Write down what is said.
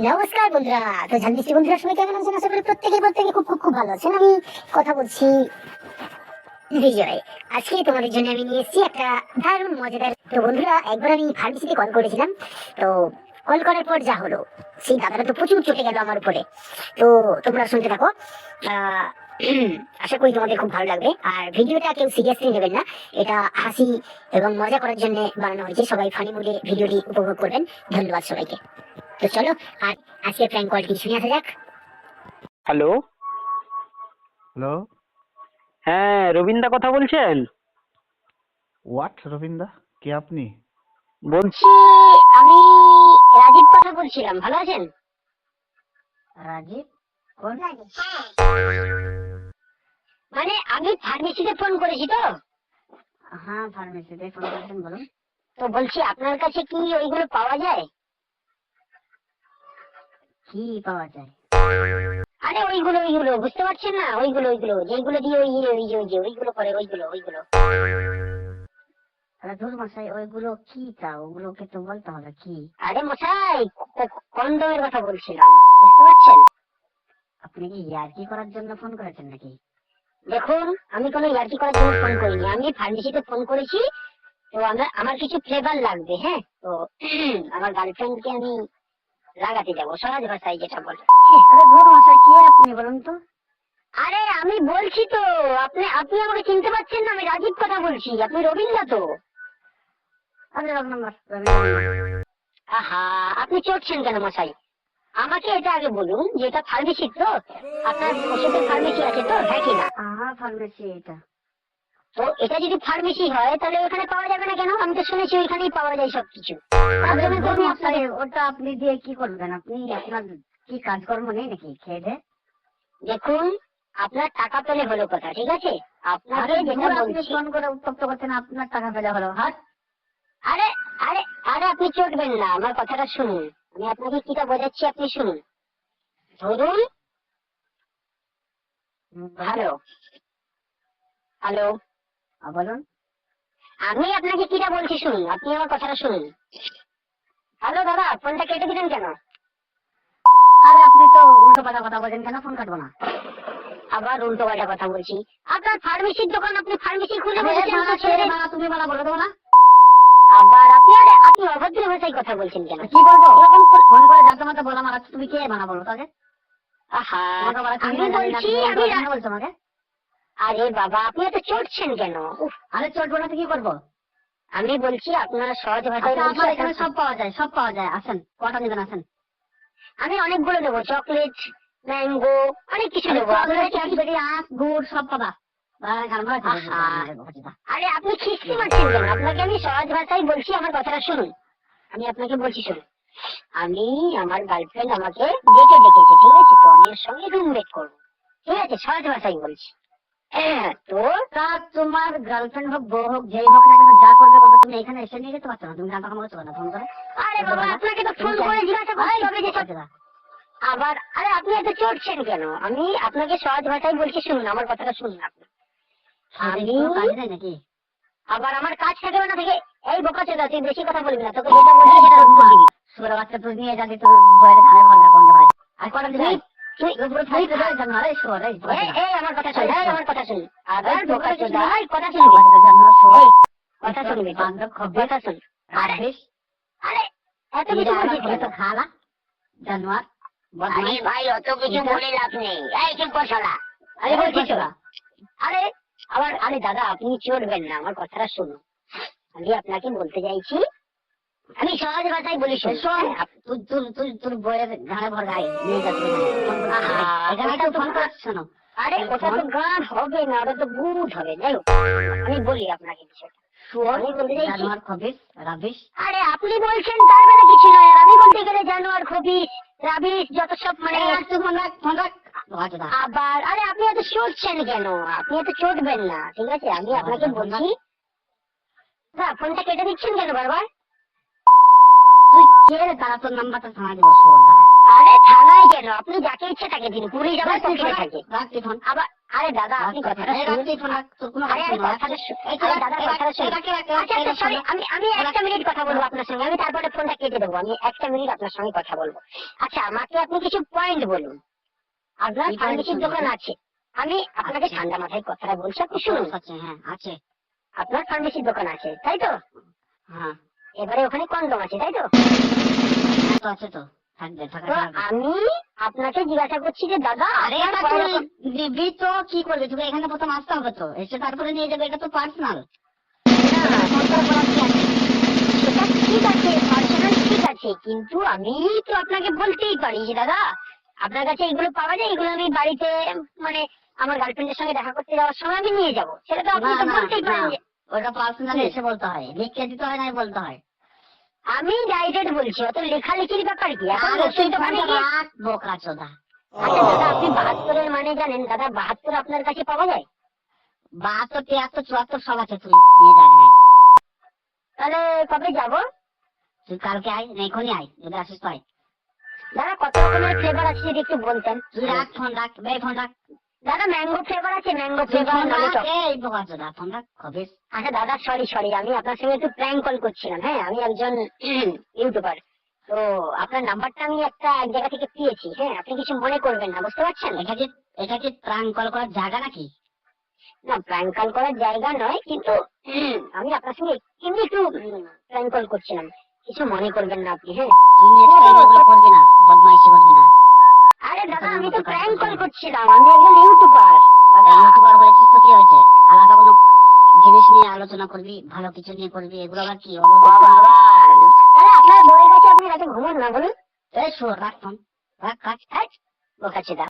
নমস্কার বন্ধুরা। তো ঝালমিষ্টি বন্ধুরা সবাই কেমন আছেন? আশা করি প্রত্যেকে খুব খুব খুব ভালো আছেন। আমি কথা বলছি বিজয়। আজকে তোমাদের জন্য আমি নিয়ে এসেছি একটা দারুণ মজাদার। তো বন্ধুরা, একবার আমি ফার্মেসিতে কল করেছিলাম। তো কল করার পর যা হলো, সেই দাদাটা তো প্রচুর চটে গেল আমার উপরে। তো তোমরা শুনতে থাকো। আশা করি তোমাদের খুব ভালো লাগবে। আর ভিডিওটা কেউ সিরিয়াসলি নেবেন না, এটা হাসি এবং মজা করার জন্য বানানো হয়েছে। সবাই ফানি মুডে ভিডিওটি উপভোগ করবেন। ধন্যবাদ সবাইকে। তো চলো আর আজকে প্র্যাঙ্ক কলটি শুনে আসা যাক। হ্যালো। হ্যালো, হ্যাঁ, রবীন্দা কথা বলছেন? হোয়াট রবিন্দা, কে আপনি? বলছি আমি রাজীব কথা বলছিলাম। ভালো আছেন? রাজীব? কোন রাজীব? মানে আমি ফার্মেসিতে ফোন করেছি তো। হ্যাঁ, ফার্মেসিতে ফোন করেছেন, বলুন। তো বলছি আপনার কাছে কি ওইগুলো পাওয়া যায়? কি পাওয়া যায়? আরে ওইগুলো বুঝতে পারছেন না? ওইগুলো যেগুলো দিয়ে ওইগুলো করে ওইগুলো। আরে ধুর মশাই, ওইগুলো কি চাও? ওগুলোকে তো বলতে হবে কি। আরে মশাই, কন্ডমের কথা বলছিলাম, বুঝতে পারছেন? আপনি কি ইয়ার্কি করার জন্য ফোন করেছেন নাকি? দেখুন, আমি কোনো ইয়ার্কি করার জন্য ফোন করিনি। আমি ফার্মেসিতে ফোন করেছি। তো আমার কিছু ফ্লেভার লাগবে। হ্যাঁ, তো আমার গার্লফ্রেন্ডকে আমি লাগাতে যাবো, সহজ ভাষায় যেটা বলে। আরে ধুর মশাই, কে আপনি বলুন তো? আরে আমি বলছি তো, আপনি আমাকে চিনতে পারছেন না? আমি রাজীব কথা বলছি। আপনি রবীন্দ্র তো? আরে আহা, আপনি চড়ছেন কেন মশাই? আমাকে এটা আগে বলুন যে এটা ফার্মেসি তো? আপনার ওষুধের ফার্মেসি আছে তো, হ্যাঁ কি না? ফার্মেসি এটা। তো এটা যদি ফার্মেসি হয় তাহলে ওখানে পাওয়া যাবে না কেন? আমি তো শুনেছি ওইখানেই পাওয়া যায় সবকিছু। ওটা আপনি দিয়ে কি করবেন? আপনি আপনার কি কাজকর্ম নেই নাকি খেয়ে দে? দেখুন, আপনার টাকা পেলে হলো কথা, ঠিক আছে? আপনাকে যেটা বলছি, ফোন করে উত্তপ্ত করছেন, আপনার টাকা পেলে হলো। হাট! আরে আরে আরে আপনি চটবেন না, আমার কথাটা শুনুন। আমি আপনাকে কিটা বোঝাচ্ছি, আপনি শুনুন। ধরুন, হ্যালো হ্যালো, বলুন। আমি আপনাকে কিটা বলছি শুনুন, আপনি আমার কথাটা শুনুন। হ্যালো দাদা, ফোনটা কেটে দিলেন কেন? আরে আপনি তো উল্টো পাল্টা কথা বলছেন, কেন ফোন কাটবো না? আবার উল্টো পাল্টা কথা বলছি। আপনার ফার্মেসির দোকান, আপনি ফার্মেসি খুলে বসেছেন। তুমি মানা বলে দেবো না। আবার আপনি অভদ্র ভাষায় কথা বলছেন কেন? কি বলবো? এরকম ফোন করে জানতে মাত্র বলা মারা, তুমি কে মানা বলো তাকে? আহা, আমি বলছি, আমি বলছো আমাকে। আরে বাবা, আপনি এত চটছেন কেন? আরে চটবো না তো কি করবো? আমি বলছি আপনারা সহজ ভাষায়। আমার এখানে সব পাওয়া যায়। আসেন, কটা নেবেন আসেন। আমি অনেকগুলো নেবো, চকলেট, ম্যাঙ্গো, অনেক কিছু নেবো। ক্যাডবেরি, আখ, গুড় সব পাবা। আরে আপনি খিস্তি মারছেন কেন? আপনাকে আমি সহজ ভাষায় বলছি, আমার কথাটা শুনুন। আমি আপনাকে বলছি শুনুন। আমি আমার গার্লফ্রেন্ড আমাকে ডেকেছে, ঠিক আছে? তো আমি এর সঙ্গে রুমমেট করবো, ঠিক আছে? সহজ ভাষায় বলছি। তো তা তোমার গার্লফ্রেন্ড হোক, বউ হোক, যেই হোক না কেন, যা করবে বলবে, তুমি এখানে এসে নিয়ে যেতে পারছো না? তুমি জানতে পারছো না ফোন করে? আরে বাবা, আপনাকে তো ফোন করে জিজ্ঞাসা করতে হবে যে আবার। আরে আপনি এত চড়ছেন কেন? আমি আপনাকে সহজ ভাষায় বলছি, শুনুন, আমার কথাটা শুনুন আপনি। আমি কাজ নেই নাকি? আবার আমার কাজ থাকবে না থেকে? এই বোকা চোদা, তুই বেশি কথা বলবি না, তোকে যেটা বলছি সেটা উত্তর দিবি। সুরা বাচ্চা তুই নিয়ে যাবি তোর বইয়ের ঘাড়ে ভরনা কোন ভাই। আর কটা দিবি? আমার কথা শুন, আমার কথা শুন। আবার বোকা চোদা, কথা শুনবি, কথা শুনবি, কথা শুন। আরে আরে এত কিছু বলছিস কেন? খালা জানোয়ার। আরে ভাই, অত কিছু বলে লাভ নেই। এই চুপ কর শালা। আরে বলছি চোরা। আরে আরে দাদা, আপনি চড়বেন না, আমার কথাটা শুনুন। আমি আপনাকে বলতে চাইছি, আমি সহজ ভাষায় বলি শোন। তোর বইয়ের ঘাড়ে ভর গাই নিয়ে যাচ্ছি এখানে তো ফোন করছো না। আরে ওটা তো গান হবে না, ওটা তো গুড হবে। যাই হোক, আমি বলি আপনাকে বিষয়টা। আরে আপনি বলছেন তার বেলা কিছু নয়, আর আমি বলতে গেলে জানোয়ার, খবিস, রাবিশ, যত সব মানে। আবার আরে আপনি এত চটছেন কেন? আপনি এত চটবেন না, ঠিক আছে? আমি আপনাকে বলছি। ফোনটা কেটে দিচ্ছেন কেন বারবার? তুই কে রে? তারা তোর নাম্বারটা থানায় দিব। আরে থানায় কেন? আপনি যাকে ইচ্ছে তাকে দিন, পুলিশ আমার পকেটে থাকে। আবার আরে দাদা আপনি কথাটা শুনুন। আরে আরে কথাটা আরে দাদা কথাটা শুনুন। আচ্ছা আচ্ছা সরি, আমি একটা মিনিট কথা বলবো আপনার সঙ্গে, আমি তারপরে ফোনটা কেটে দেবো। আমি একটা মিনিট আপনার সঙ্গে কথা বলবো। আচ্ছা আমাকে আপনি কিছু পয়েন্ট বলুন। আপনার ফার্মেসির দোকান আছে, আমি আপনাকে ঠান্ডা মাথায় কথাটা বলছি, আপনি শুনুন। হ্যাঁ আছে। আপনার ফার্মেসির দোকান আছে তাই তো? হ্যাঁ এবারে ওখানে কন্ডম আছে তাই তো? তো আছে তো, থাকবে তো আমি আপনাকে জিজ্ঞাসা করছি যে দাদা আরে আপনার এটা তুই পড়ালেখা- দিবি তো কি করবি, তোকে এখানে প্রথম আসতে হবে তো, এসে তারপরে নিয়ে যাবে, এটা তো পার্সোনাল। না, সেটা ঠিক আছে, পার্সোনাল ঠিক আছে, কিন্তু আমি তো আপনাকে বলতেই পারি যে দাদা আপনার কাছে এগুলো পাওয়া যায়, এগুলো আমি বাড়িতে মানে আমার গার্লফ্রেন্ডের সঙ্গে দেখা করতে যাওয়ার সময় আমি নিয়ে যাবো, সেটা তো আপনি তো বলতেই পারেন যে ওটা পার্সোনাল এসে বলতে হয়, লিখে দিতে হয়, নাই বলতে হয়। আমি ডাইরেক্ট বলছি, অত লেখালেখির ব্যাপার কি? এখন আরে ওষুধ দোকানে গিয়ে রাখ বোকা চোদা। আচ্ছা দাদা আপনি 72-এর মানে জানেন দাদা? 72 আপনার কাছে পাওয়া যায়? 72, 73, 74 সব আছে, তুই নিয়ে যাবি নাই। তাহলে কবে যাবো? তুই কালকে আয়, না এখনই আয়, যদি আসিস তো আয়। দাদা কত রকমের ফ্লেভার আছে যদি একটু বলতেন। তুই রাখ ফোন রাখ, ফোন রাখ। দাদা ম্যাঙ্গো ফ্লেভার আছে, ম্যাঙ্গো তুই ফ্লেভার ফোন রাখ, ললিপপ। এই বোকা চোদা ফোন রাখ, খবিস। আচ্ছা দাদা সরি আমি আপনার সঙ্গে একটু প্র্যাঙ্ক কল করছিলাম। হ্যাঁ আমি একজন ইউটিউবার, তো আপনার নাম্বারটা আমি এক জায়গা থেকে পেয়েছি। হ্যাঁ আপনি কিছু মনে করবেন না, বুঝতে পারছেন? এটা কি প্রাণ কল করার জায়গা নাকি? না প্র্যাঙ্ক কল করার জায়গা নয়, কিন্তু আমি আপনার সঙ্গে এমনি একটু প্র্যাঙ্ক কল করছিলাম, কিছু মনে করবেন না আপনি। হ্যাঁ তুই নেক্সট টাইম এগুলো করবি না, বদমাইশি করবি না। আরে দাদা আমি তো প্র্যাঙ্ক কল করছিলাম, আমি একজন ইউটিউবার দাদা। ইউটিউবার হয়েছিস তো কি হয়েছে, আলাদা কোনো জিনিস নিয়ে আলোচনা করবি, ভালো কিছু নিয়ে করবি, এগুলো আবার কি বাবা, তাহলে আপনার বউয়ের কাছে আপনি রাতে ঘুমান না বলুন? এই শোন রাখ ফোন রাখ রাখ। বোকাচোদা।